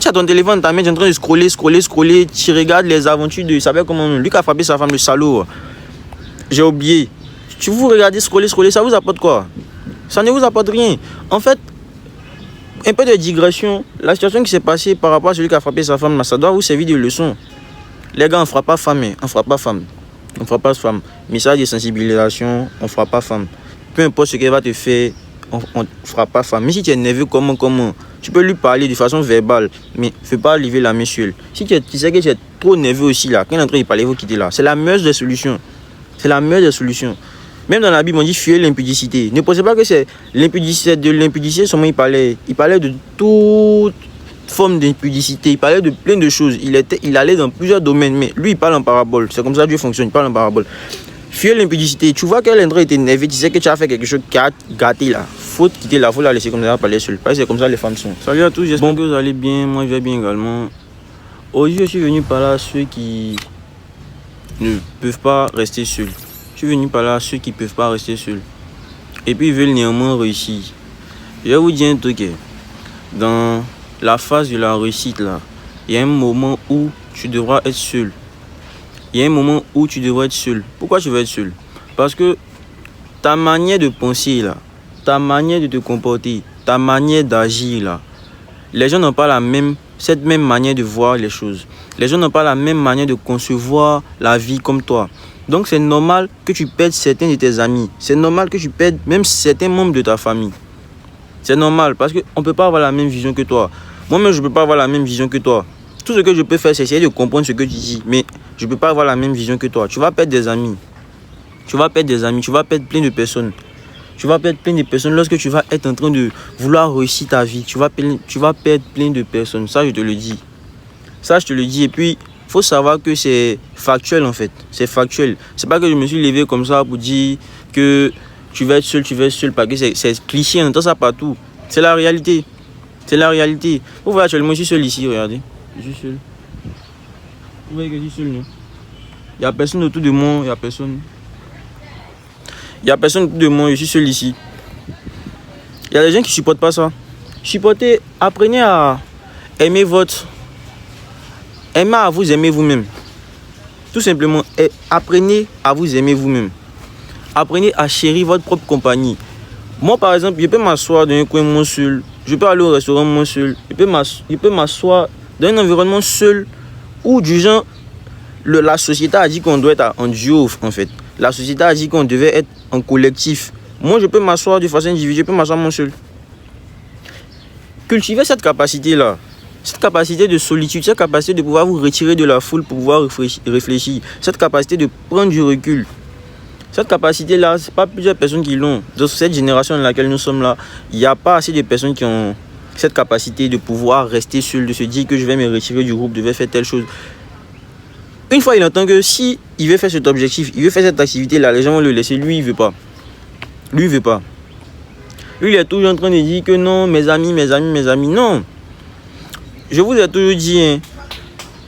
tu as ton téléphone, ta main, tu es en train de scroller, tu regardes les aventures de... Ça s'appelle comment? Lui qui a frappé sa femme, le salaud. J'ai oublié. Tu vous regardez, scroller, ça vous apporte quoi? Ça ne vous apporte rien. En fait, un peu de digression. La situation qui s'est passée par rapport à celui qui a frappé sa femme, ça doit vous servir de leçon. Les gars, on ne frappe pas femme, on ne frappe pas femme. On ne frappe pas femme. Message de sensibilisation, on ne frappe pas femme. Peu importe ce qu'elle va te faire, on ne frappe pas femme. Mais si tu es nerveux, comment tu peux lui parler de façon verbale, mais ne fais pas lever la main sur elle. Si tu sais que tu es trop nerveux aussi là, quand il est en train de parler, il faut quitter là. C'est la meilleure des solutions. C'est la meilleure des solutions. Même dans la Bible, on dit fuir l'impudicité. Ne pensez pas que c'est l'impudicité. De l'impudicité, seulement il parlait de toute forme d'impudicité. Il parlait de plein de choses. Il allait dans plusieurs domaines, mais lui, il parle en parabole. C'est comme ça que Dieu fonctionne. Il parle en parabole. Fuir l'impudicité. Tu vois qu'elle était énervée. Tu sais que tu as fait quelque chose qui a gâté là. Faut quitter là. Faut la laisser comme ça, parler seule. Parce que c'est comme ça les femmes sont. Salut à tous. J'espère que vous allez bien. Moi, je vais bien également. Aujourd'hui, je suis venu par là ceux qui ne peuvent pas rester seuls. Je suis venu par là ceux qui ne peuvent pas rester seuls. Et puis ils veulent néanmoins réussir. Je vais vous dire un truc. Dans la phase de la réussite là, il y a un moment où tu devras être seul. Il y a un moment où tu devras être seul. Pourquoi tu veux être seul? Parce que ta manière de penser là, ta manière de te comporter, ta manière d'agir là, les gens n'ont pas cette même manière de voir les choses. Les gens n'ont pas la même manière de concevoir la vie comme toi. Donc c'est normal que tu perdes certains de tes amis. C'est normal que tu perdes même certains membres de ta famille. C'est normal parce qu'on ne peut pas avoir la même vision que toi. Moi-même, je ne peux pas avoir la même vision que toi. Tout ce que je peux faire, c'est essayer de comprendre ce que tu dis. Mais je ne peux pas avoir la même vision que toi. Tu vas perdre des amis. Tu vas perdre plein de personnes. Tu vas perdre plein de personnes lorsque tu vas être en train de vouloir réussir ta vie. Tu vas perdre plein de personnes. Ça, je te le dis. Et puis, il faut savoir que c'est factuel en fait. C'est factuel. C'est pas que je me suis levé comme ça pour dire que tu vas être seul parce que c'est cliché, on entend ça partout. C'est la réalité. Vous voyez actuellement, je suis seul ici, regardez. Je suis seul. Vous voyez que je suis seul, non? Il n'y a personne autour de moi, il n'y a personne autour de moi, je suis seul ici. Il y a des gens qui ne supportent pas ça. Supportez, apprenez à aimer Aimez à vous aimer vous-même. Tout simplement, apprenez à vous aimer vous-même. Apprenez à chérir votre propre compagnie. Moi, par exemple, je peux m'asseoir dans un coin moi seul. Je peux aller au restaurant moi seul. Je peux m'asseoir dans un environnement seul où du genre, la société a dit qu'on doit être en duo en fait. La société a dit qu'on devait être en collectif. Moi, je peux m'asseoir de façon individuelle. Je peux m'asseoir moi seul. Cultivez cette capacité-là. Cette capacité de solitude, cette capacité de pouvoir vous retirer de la foule pour pouvoir réfléchir, cette capacité de prendre du recul. Cette capacité-là, ce n'est pas plusieurs personnes qui l'ont. Dans cette génération dans laquelle nous sommes là, il n'y a pas assez de personnes qui ont cette capacité de pouvoir rester seul, de se dire que je vais me retirer du groupe, je vais faire telle chose. Une fois il entend que si il veut faire cet objectif, il veut faire cette activité-là, les gens vont le laisser. Lui, il ne veut pas. Lui, il est toujours en train de dire que non, mes amis. Non. Je vous ai toujours dit, hein,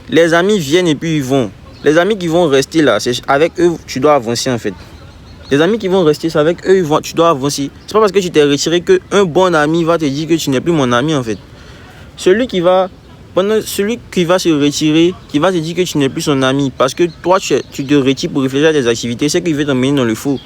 les amis viennent et puis ils vont. Les amis qui vont rester là, c'est avec eux tu dois avancer en fait. Les amis qui vont rester, c'est avec eux tu dois avancer. C'est pas parce que tu t'es retiré qu'un bon ami va te dire que tu n'es plus mon ami en fait. Celui qui va se retirer, qui va te dire que tu n'es plus son ami parce que toi tu te retires pour réfléchir à tes activités, c'est qu'il veut t'emmener dans le faux.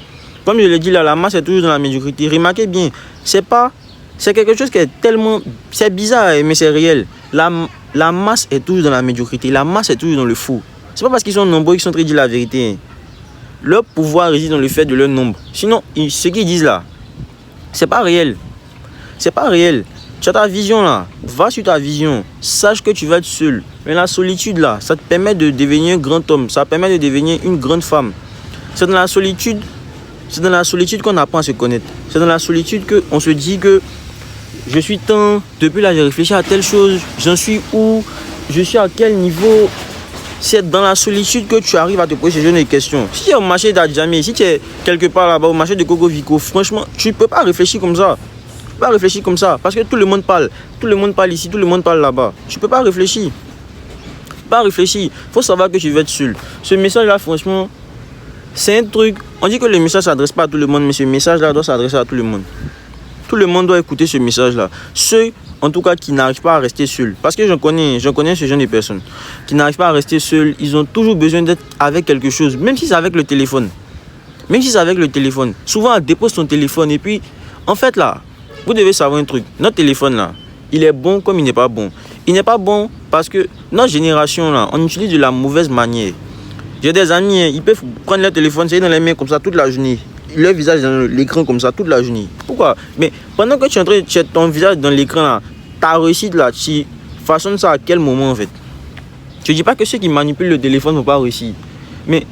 Comme je l'ai dit là, la masse est toujours dans la médiocrité. Remarquez bien, c'est quelque chose qui est tellement... C'est bizarre, mais c'est réel. La masse est toujours dans la médiocrité. La masse est toujours dans le fou. C'est pas parce qu'ils sont nombreux qu'ils sont en train de dire la vérité. Leur pouvoir réside dans le fait de leur nombre. Sinon, ce qu'ils disent là, c'est pas réel. C'est pas réel. Tu as ta vision là. Va sur ta vision. Sache que tu vas être seul. Mais la solitude là, ça te permet de devenir un grand homme. Ça te permet de devenir une grande femme. C'est dans la solitude qu'on apprend à se connaître. C'est dans la solitude qu'on se dit que je suis temps, depuis là j'ai réfléchi à telle chose, j'en suis où, je suis à quel niveau. C'est dans la solitude que tu arrives à te poser ce genre de questions. Si tu es au marché d'Adjamé, si tu es quelque part là-bas au marché de Coco Vico, franchement, tu ne peux pas réfléchir comme ça. Tu peux pas réfléchir comme ça parce que tout le monde parle. Tout le monde parle ici, tout le monde parle là-bas. Tu ne peux pas réfléchir. Il faut savoir que tu veux être seul. Ce message-là, franchement, c'est un truc. On dit que le message ne s'adresse pas à tout le monde, mais ce message-là doit s'adresser à tout le monde. Tout le monde doit écouter ce message-là. Ceux en tout cas qui n'arrivent pas à rester seuls. Parce que j'en connais ce genre de personnes qui n'arrivent pas à rester seuls. Ils ont toujours besoin d'être avec quelque chose, même si c'est avec le téléphone. Même si c'est avec le téléphone. Souvent, elle dépose son téléphone et puis, en fait là, vous devez savoir un truc. Notre téléphone là, il est bon comme il n'est pas bon. Il n'est pas bon parce que notre génération là, on utilise de la mauvaise manière. J'ai des amis, ils peuvent prendre leur téléphone, c'est dans les mains comme ça toute la journée. Leur visage dans l'écran comme ça toute la journée. Pourquoi? Mais pendant que tu es en train de mettre ton visage dans l'écran là, ta réussite là, tu façonnes ça à quel moment en fait? Je ne dis pas que ceux qui manipulent le téléphone ne vont pas réussir. Mais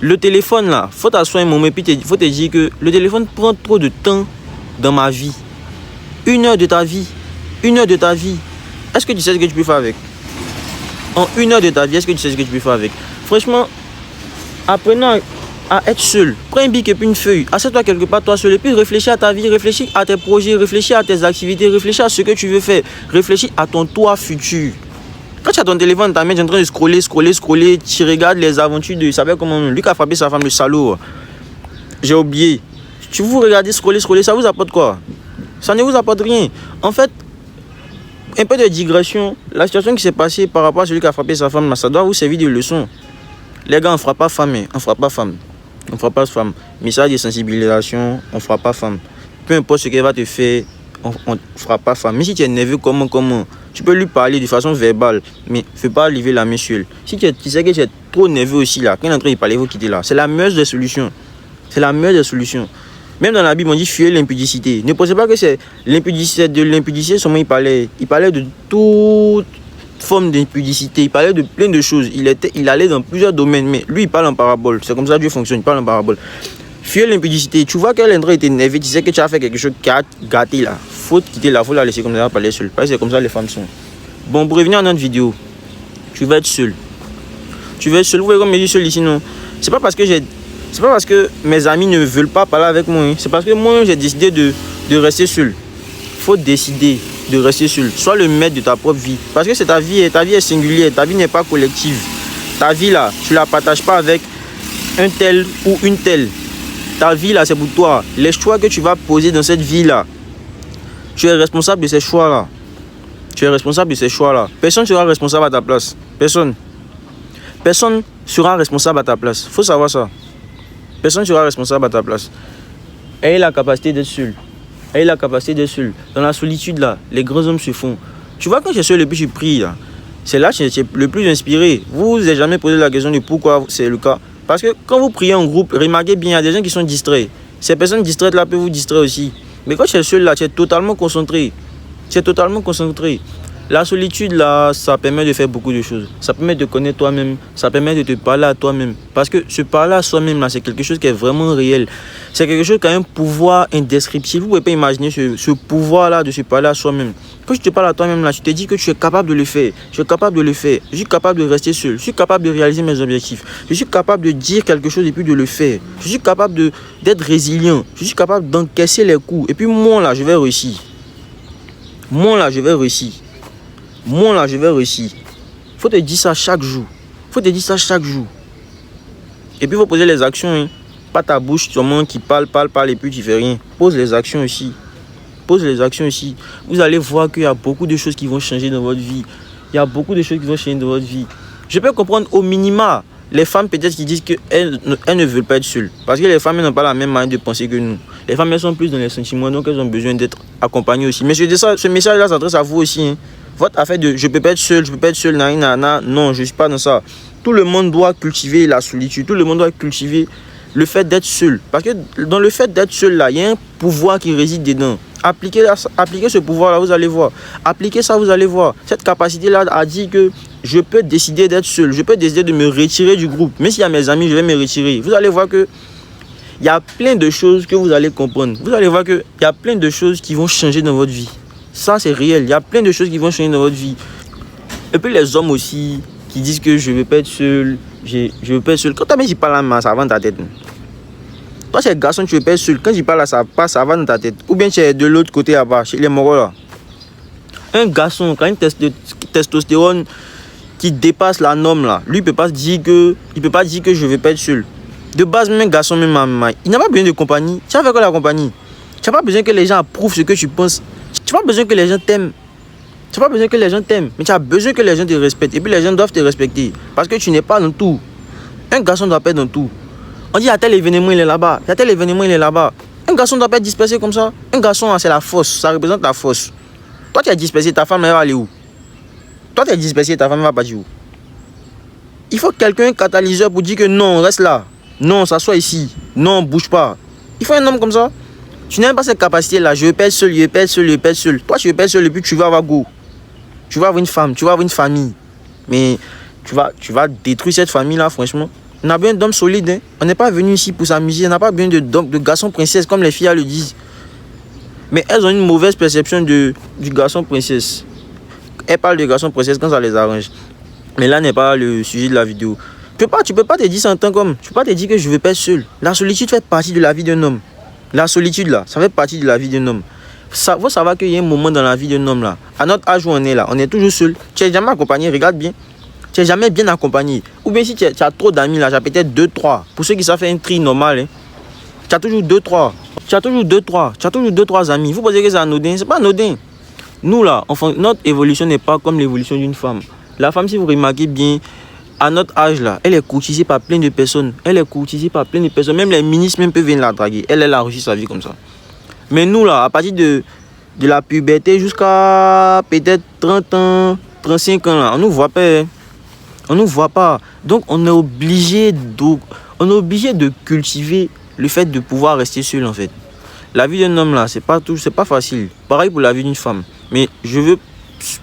le téléphone là, faut t'asseoir un moment et puis il faut te dire que le téléphone prend trop de temps dans ma vie. 1 heure de ta vie. 1 heure de ta vie. Est-ce que tu sais ce que tu peux faire avec? En 1 heure de ta vie, est-ce que tu sais ce que tu peux faire avec? Franchement, apprenant à être seul. Prends un bic et puis une feuille. Assieds-toi quelque part toi seul et puis réfléchis à ta vie, réfléchis à tes projets, réfléchis à tes activités, réfléchis à ce que tu veux faire. Réfléchis à ton toi futur. Quand tu as ton téléphone dans ta main, tu es en train de scroller, tu regardes les aventures de... Il s'appelle comment? Lui qui a frappé sa femme, le salaud. J'ai oublié. Tu vous regardez scroller, ça vous apporte quoi? Ça ne vous apporte rien. En fait, un peu de digression. La situation qui s'est passée par rapport à celui qui a frappé sa femme, ça doit vous servir de leçon. Les gars, on ne fera pas femme, on ne fera pas femme. On ne fera pas femme. Message de sensibilisation, on ne fera pas femme. Peu importe ce qu'elle va te faire, on ne fera pas femme. Mais si tu es nerveux, comment? Tu peux lui parler de façon verbale, mais ne fais pas lever la main sur elle. Si tu sais que tu es trop nerveux aussi là, quand il est en train de parler, il faut quitter là. C'est la meilleure des solutions. C'est la meilleure des solutions. Même dans la Bible, on dit fuir l'impudicité. Ne pensez pas que c'est l'impudicité. De l'impudicité, seulement il parlait de toute forme d'impudicité. Il parlait de plein de choses. Il allait dans plusieurs domaines, mais lui, il parle en parabole. C'est comme ça que Dieu fonctionne, il parle en parabole. Fuir l'impudicité. Tu vois qu'elle est en train d'être énervée, tu sais que tu as fait quelque chose qui a gâté là. Faut quitter là, faut la laisser comme ça, parler seule. Parce que c'est comme ça les femmes sont. Bon, pour revenir à notre vidéo, tu vas être seul. Tu vas être seul. Vous voyez comme je dis seul ici, non? C'est pas parce que mes amis ne veulent pas parler avec moi. C'est parce que moi, j'ai décidé de rester seul. Faut décider de rester seul. Sois le maître de ta propre vie. Parce que c'est ta vie est singulière. Ta vie n'est pas collective. Ta vie là, tu la partages pas avec un tel ou une telle. Ta vie là, c'est pour toi. Les choix que tu vas poser dans cette vie là, tu es responsable de ces choix là. Tu es responsable de ces choix là. Personne ne sera responsable à ta place. Personne sera responsable à ta place. Faut savoir ça. Personne ne sera responsable à ta place. Aie la capacité d'être seul. Aie la capacité d'être seul. Dans la solitude là, les grands hommes se font. Tu vois, quand je suis seul et puis je prie là, c'est là que je suis le plus inspiré. Vous n'avez jamais posé la question de pourquoi c'est le cas. Parce que quand vous priez en groupe, remarquez bien, il y a des gens qui sont distraits. Ces personnes distraites là peuvent vous distraire aussi. Mais quand tu es seul là, tu es totalement concentré. Tu es totalement concentré. La solitude là, ça permet de faire beaucoup de choses. Ça permet de connaître toi-même. Ça permet de te parler à toi-même. Parce que se parler à soi-même là, c'est quelque chose qui est vraiment réel. C'est quelque chose qui a un pouvoir indescriptible. Vous ne pouvez pas imaginer ce pouvoir là de se parler à soi-même. Quand tu te parles à toi-même là, tu te dis que tu es capable de le faire. Je suis capable de le faire. Je suis capable de rester seul. Je suis capable de réaliser mes objectifs. Je suis capable de dire quelque chose et puis de le faire. Je suis capable d'être résilient. Je suis capable d'encaisser les coups. Et puis moi là, je vais réussir. Moi là, je vais réussir. Moi là, je vais réussir. Faut te dire ça chaque jour. Faut te dire ça chaque jour. Et puis il faut poser les actions. Hein. Pas ta bouche seulement qui parle et puis tu fais rien. Pose les actions aussi. Pose les actions aussi. Vous allez voir qu'il y a beaucoup de choses qui vont changer dans votre vie. Il y a beaucoup de choses qui vont changer dans votre vie. Je peux comprendre au minima les femmes peut-être qui disent qu'elles ne veulent pas être seules. Parce que les femmes n'ont pas la même manière de penser que nous. Les femmes elles sont plus dans les sentiments, donc elles ont besoin d'être accompagnées aussi. Mais ce message-là s'adresse à vous aussi. Hein. Votre affaire de je peux pas être seul, non, je ne suis pas dans ça. Tout le monde doit cultiver la solitude, tout le monde doit cultiver le fait d'être seul. Parce que dans le fait d'être seul, là, il y a un pouvoir qui réside dedans. Appliquez ce pouvoir-là, vous allez voir. Appliquez ça, vous allez voir. Cette capacité-là a dit que je peux décider d'être seul, je peux décider de me retirer du groupe. Même s'il y a mes amis, je vais me retirer. Vous allez voir que il y a plein de choses que vous allez comprendre. Vous allez voir qu'il y a plein de choses qui vont changer dans votre vie. Ça, c'est réel. Il y a plein de choses qui vont changer dans votre vie. Et puis les hommes aussi qui disent que je ne veux pas être seul. Je veux pas être seul. Quand toi-même tu parles là, ça va dans ta tête. Toi, c'est garçon, tu veux pas être seul. Quand tu parles là, ça va dans ta tête. Ou bien tu es de l'autre côté là-bas, chez les moraux là. Un garçon, quand une testostérone qui dépasse la norme là, lui, il ne peut pas dire que je ne veux pas être seul. De base, même un garçon, même il n'a pas besoin de compagnie. Tu as fait quoi la compagnie? Tu n'as pas besoin que les gens approuvent ce que tu penses. Tu n'as pas besoin que les gens t'aiment. Tu n'as pas besoin que les gens t'aiment, mais tu as besoin que les gens te respectent. Et puis les gens doivent te respecter. Parce que tu n'es pas dans tout. Un garçon doit pas être dans tout. On dit, il y a tel événement, il est là-bas. Il y a tel événement, il est là-bas. Un garçon doit pas être dispersé comme ça. Un garçon, c'est la force. Ça représente la force. Toi, tu es dispersé, ta femme, elle va aller où? Toi, tu es dispersé, ta femme va partir où? Il faut quelqu'un, catalyseur, pour dire que non, reste là. Non, s'assois ici. Non, bouge pas. Il faut un homme comme ça. Tu n'as pas cette capacité-là. Je veux pas être seul, je veux pas être seul, je veux pas être seul. Toi, tu veux pas être seul et puis tu vas avoir go. Tu vas avoir une femme, tu vas avoir une famille. Mais tu vas détruire cette famille-là, franchement. On a besoin d'hommes solides. Hein. On n'est pas venu ici pour s'amuser. On n'a pas besoin de garçons princesses, comme les filles le disent. Mais elles ont une mauvaise perception du garçon princesse. Elles parlent de garçon princesse quand ça les arrange. Mais là n'est pas le sujet de la vidéo. Tu peux pas te dire ça en tant qu'homme. Tu peux pas te dire que je veux pas être seul. La solitude fait partie de la vie d'un homme. La solitude là, ça fait partie de la vie d'un homme. Ça faut savoir qu'il y a un moment dans la vie d'un homme là. À notre âge où on est là, on est toujours seul. Tu n'es jamais accompagné, regarde bien. Tu n'es jamais bien accompagné. Ou bien si tu as trop d'amis là, tu as peut-être 2-3. Pour ceux qui savent faire un tri normal, hein, tu as toujours 2-3. Tu as toujours 2-3 amis. Vous pensez que c'est anodin? C'est pas anodin. Nous là, enfin, notre évolution n'est pas comme l'évolution d'une femme. La femme, si vous remarquez bien, à notre âge là, elle est courtisée par plein de personnes. Même les ministres même peuvent venir la draguer. Elle a réussi sa vie comme ça. Mais nous là, à partir de la puberté jusqu'à peut-être 30 ans, 35 ans là, on nous voit pas. Hein. On nous voit pas. Donc on est obligé de cultiver le fait de pouvoir rester seul en fait. La vie d'un homme là, c'est pas facile. Pareil pour la vie d'une femme. Mais je veux,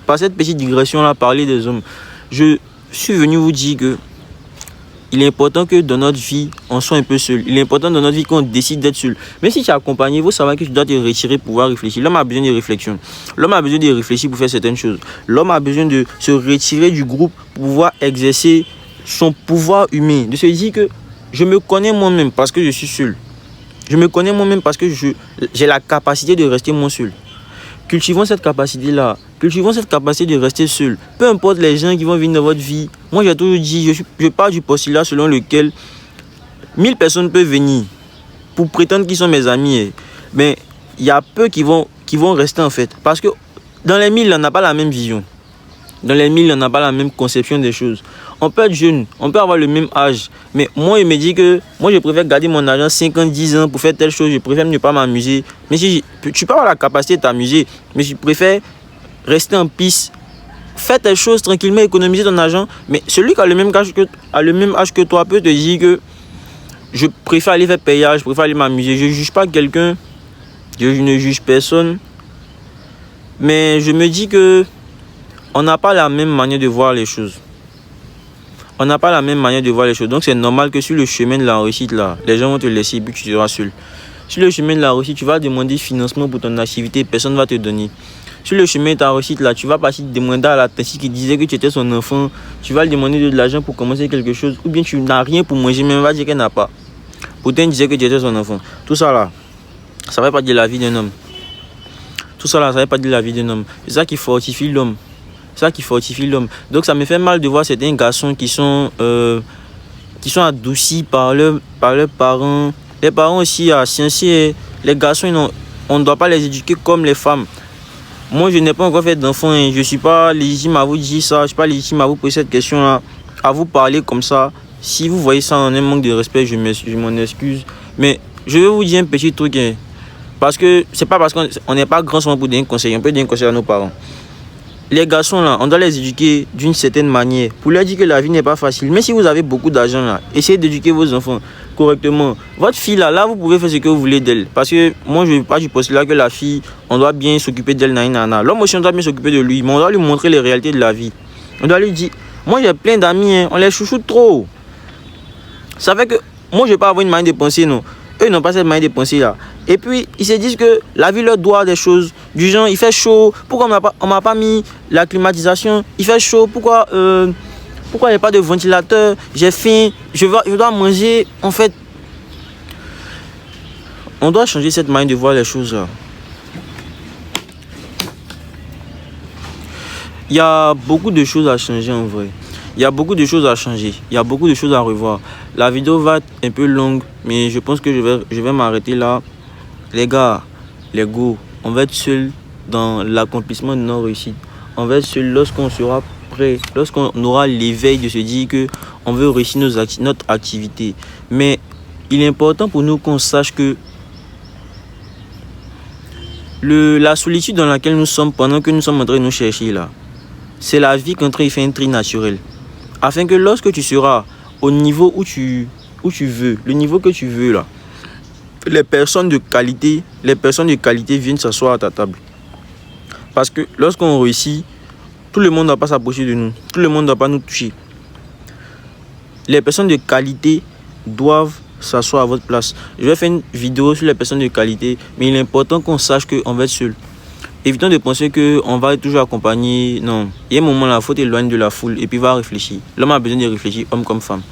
par cette petite digression là, parler des hommes. Je suis venu vous dire que il est important que dans notre vie, on soit un peu seul. Il est important dans notre vie qu'on décide d'être seul. Même si tu es accompagné, il faut savoir que tu dois te retirer pour pouvoir réfléchir. L'homme a besoin de réflexion. L'homme a besoin de réfléchir pour faire certaines choses. L'homme a besoin de se retirer du groupe pour pouvoir exercer son pouvoir humain. De se dire que je me connais moi-même parce que je suis seul. Je me connais moi-même parce que j'ai la capacité de rester moi seul. Cultivons cette capacité-là. Cultivons cette capacité de rester seul. Peu importe les gens qui vont venir dans votre vie. Moi, j'ai toujours dit, je pars du postulat selon lequel 1000 personnes peuvent venir pour prétendre qu'ils sont mes amis. Mais il y a peu qui vont rester en fait. Parce que dans les 1000, on n'a pas la même vision. Dans les 1000, on n'a pas la même conception des choses. On peut être jeune, on peut avoir le même âge. Mais moi, il me dit que moi, je préfère garder mon argent 50-10 ans pour faire telle chose. Je préfère ne pas m'amuser. Mais si tu peux avoir la capacité de t'amuser, mais je préfère rester en piste. Fais tes choses tranquillement, économiser ton argent. Mais celui qui a le même âge que toi peut te dire que je préfère aller faire payage, je préfère aller m'amuser. Je ne juge pas quelqu'un, je ne juge personne. Mais je me dis que on n'a pas la même manière de voir les choses. On n'a pas la même manière de voir les choses. Donc c'est normal que sur le chemin de la réussite, là, les gens vont te laisser et puis tu seras seul. Sur le chemin de la réussite, tu vas demander financement pour ton activité, personne ne va te donner. Sur le chemin de ta réussite, là, tu vas passer demander à la taxi qui disait que tu étais son enfant. Tu vas lui demander de l'argent pour commencer quelque chose. Ou bien tu n'as rien pour manger, mais on va dire qu'elle n'a pas. Pourtant, il disait que tu étais son enfant. Tout ça là, ça ne va pas dire la vie d'un homme. Tout ça là, ça ne va pas dire la vie d'un homme. C'est ça qui fortifie l'homme. C'est ça qui fortifie l'homme. Donc ça me fait mal de voir certains garçons qui sont adoucis par leurs parents. Les parents aussi à sciencer. Les garçons, on ne doit pas les éduquer comme les femmes. Moi, je n'ai pas encore fait d'enfant. Je ne suis pas légitime à vous dire ça. Je ne suis pas légitime à vous poser cette question-là. À vous parler comme ça. Si vous voyez ça en un manque de respect, je m'en excuse. Mais je vais vous dire un petit truc. Hein. Parce que c'est pas parce qu'on n'est pas grand souvent pour donner un conseil. On peut donner un conseil à nos parents. Les garçons là, on doit les éduquer d'une certaine manière. Pour leur dire que la vie n'est pas facile. Mais si vous avez beaucoup d'argent là, essayez d'éduquer vos enfants correctement. Votre fille là, vous pouvez faire ce que vous voulez d'elle. Parce que moi, je ne veux pas du postulat que la fille, on doit bien s'occuper d'elle. L'homme aussi, on doit bien s'occuper de lui. Mais on doit lui montrer les réalités de la vie. On doit lui dire, moi j'ai plein d'amis, hein, on les chouchoute trop. Ça fait que moi, je ne vais pas avoir une manière de penser, non. Eux, ils n'ont pas cette manière de penser là. Et puis, ils se disent que la vie leur doit des choses. Du genre, il fait chaud. Pourquoi on m'a pas mis la climatisation? Il fait chaud. Pourquoi il n'y a pas de ventilateur? J'ai faim. Je dois manger. En fait, on doit changer cette manière de voir les choses là. Il y a beaucoup de choses à changer en vrai. Il y a beaucoup de choses à changer. Il y a beaucoup de choses à revoir. La vidéo va être un peu longue, mais je pense que je vais m'arrêter là. Les gars, les go, on va être seuls dans l'accomplissement de nos réussites. on va être seul lorsqu'on sera prêt, lorsqu'on aura l'éveil de se dire que on veut réussir notre activité. Mais il est important pour nous qu'on sache que la solitude dans laquelle nous sommes pendant que nous sommes en train de nous chercher là, c'est la vie qui est en train de faire un tri naturel. Afin que lorsque tu seras au niveau où tu veux, le niveau que tu veux là, les personnes de qualité viennent s'asseoir à ta table. Parce que lorsqu'on réussit, tout le monde ne va pas s'approcher de nous. Tout le monde ne va pas nous toucher. Les personnes de qualité doivent s'asseoir à votre place. Je vais faire une vidéo sur les personnes de qualité, mais il est important qu'on sache qu'on va être seul. Évitons de penser qu'on va être toujours accompagné. Non, il y a un moment là, il faut t'éloigner de la foule et puis va réfléchir. L'homme a besoin de réfléchir, homme comme femme.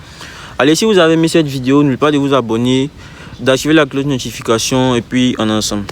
Allez, si vous avez aimé cette vidéo, n'oubliez pas de vous abonner, d'activer la cloche de notification et puis on est ensemble.